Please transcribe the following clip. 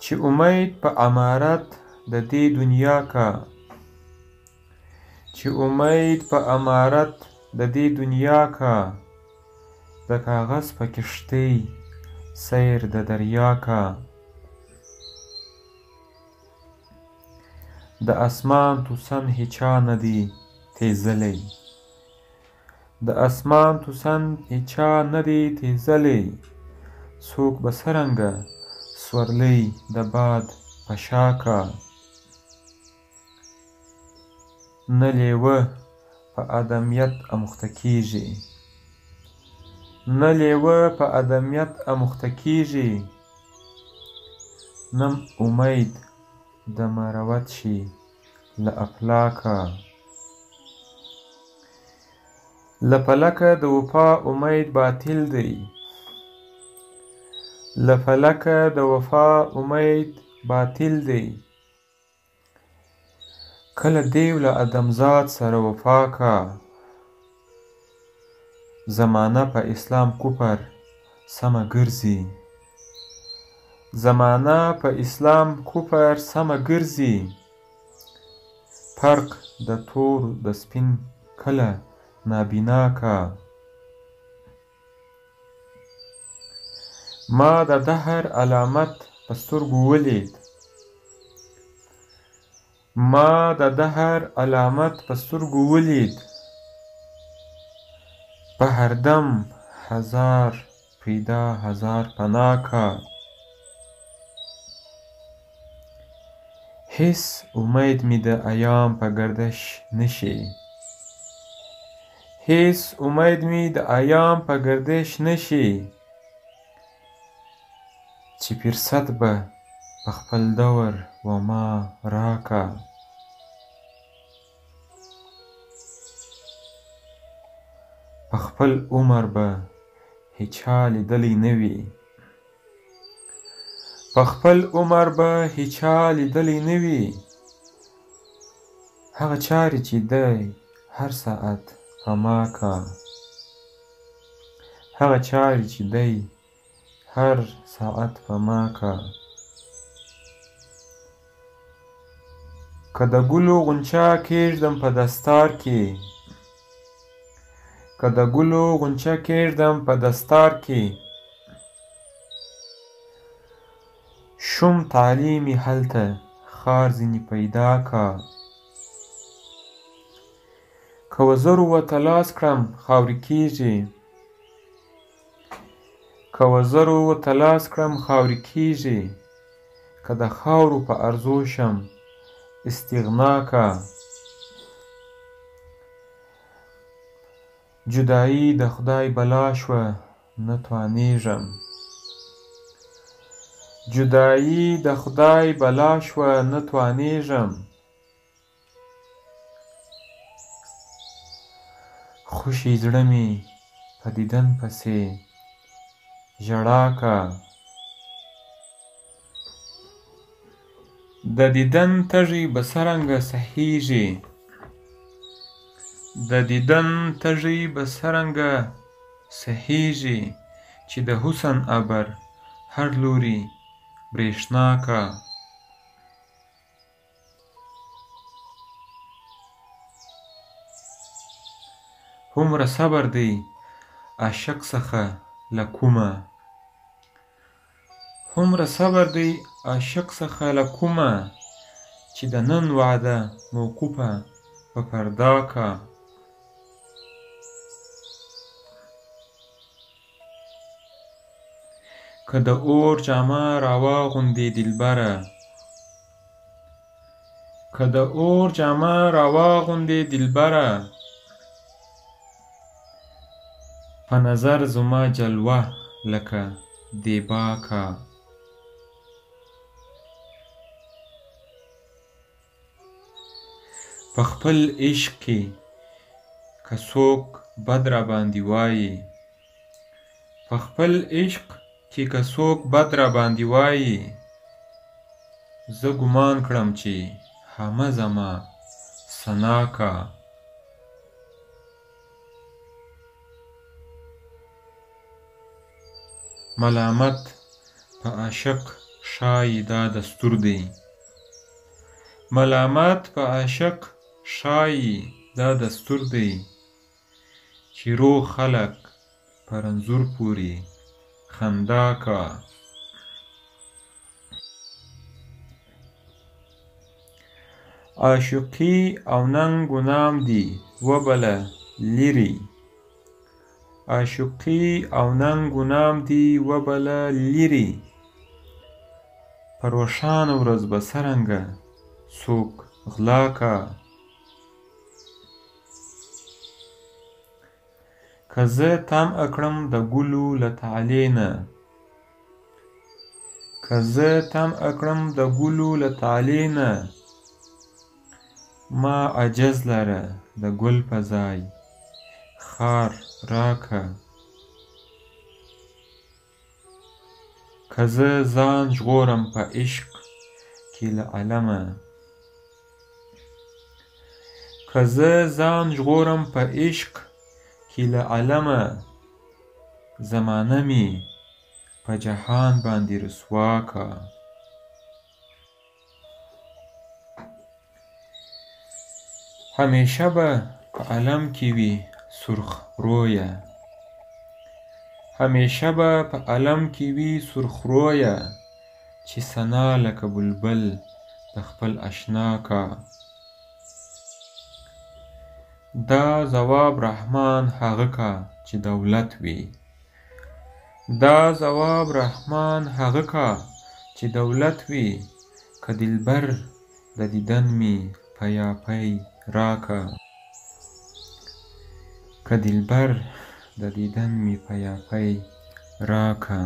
چې امید په امارت د دې دنیا کا، چې امید په امارت د دې دنیا کا، د کاغذ په کښتۍ سیر د دریا کا. د اسمان توسن هیچا نه دی تیزلی، د اسمان توسن هیچا نه دی تیزلی، څوک به څرنګه سورلی د باد په شا کا. نه لیوه په ادمیت اموخته کیږي، نه لیوه په ادمیت اموخته کیږي، نه امید د مروت شي له افلاکه. له فلکه د وفا امید باطل دی، له فلکه د وفا امید باطل دی. کله دیو له ادمزاد سره وفا کا، زمانه په اسلام کفر سمه ګرځي، زمانه په اسلام کفر سمه ګرځي. فرق د تور د سپین کله نابینا کا. ما د دهر علامت په سترګو ولید، ما د دهر علامت په سترګو ولید. په هر دم هزار پیدا هزار پناه کا. هیڅ امید می د ایام په گردش نشي، هیڅ امید می د ایام په گردش نشي. چې فرصت به په خپل دور و ما راکا. په خپل عمر به هیچا لیدلی نه وي، په خپل عمر به هیچا لیدلی نه وي. هغه چارې چې دی هر ساعت په ما کا، هغه چارې چې دی هر ساعت په ما کا. که د ګلو غنچه کېږدم په دستار کې، که د ګلو غنچه کېږدم په دستار کې، شوم تعلیمي هلته خار ځینې پیدا کا. که وزرو ورته لاس کړم خاورې کېږي، که وزرو ورته لاس کړم خاورې کېږي. که د خاورو په ارزو شم استغنا کا. جدایي د خدای بلا شوه نه توانېږم، جدایي د خدای بلا شوه نه توانېږم. خوشي زړه مې په دیدن پسې ژړا کا. د دیدن تږي به څرنګه سهیږي، د دیدن تږي به څرنګه سهیږي. چې د حسن ابر هر لوري برېښنا کا. هومره صبر دی عاشق څخه له کومه، هومره صبر دی عاشق څخه له کومه. چې د نن وعده موقوفه په فردا کا. که د اور جامه راواغوندې دلبره، که د اور جامه راواغوندې دلبره. په نظر زما جلوه لکه دیبا کا. په خپل عشق کې که څوک بد راباندې وایي، په خپل عشق کې که څوک بد راباندې وایي. زه ګمان کړم چې همه زما ثنا کا. ملامت په عاشق ښایي دا دستور دی. ملامت په عاشق ښایي دا دستور دی، چې روغ خلک په رنځور پورې خندا کا. عاشقي او ننګ و نام دي وبله لرې، عاشقي او ننګ و نام دي وبله لرې، په روښانه ورځ به څرنګه څوک غلا کا. که زه طمعه کړم د ګلو له طالع نه، که زه طمعه کړم د ګلو له طالع نه، ما عجز لره د ګل په ځای خار راکه. که زه ځان ژغورم په عشق کې له علمه، که زه ځان ژغورم په عشق کې له علمه، زمانه مې په جهان باندې رسوا کا. همیشه به په علم کې وي سرخ رویه، همیشه به په علم کې وي سرخ رویه، چې ثنا لکه بلبل د خپل اشنا کا. دا ځواب رحمان هغه کا چې دولت وي، دا ځواب رحمان هغه کا چې دولت وي، که دلبر د دیدن می پیاپی راکه. که دلبر د دیدن می پیاپی راکه.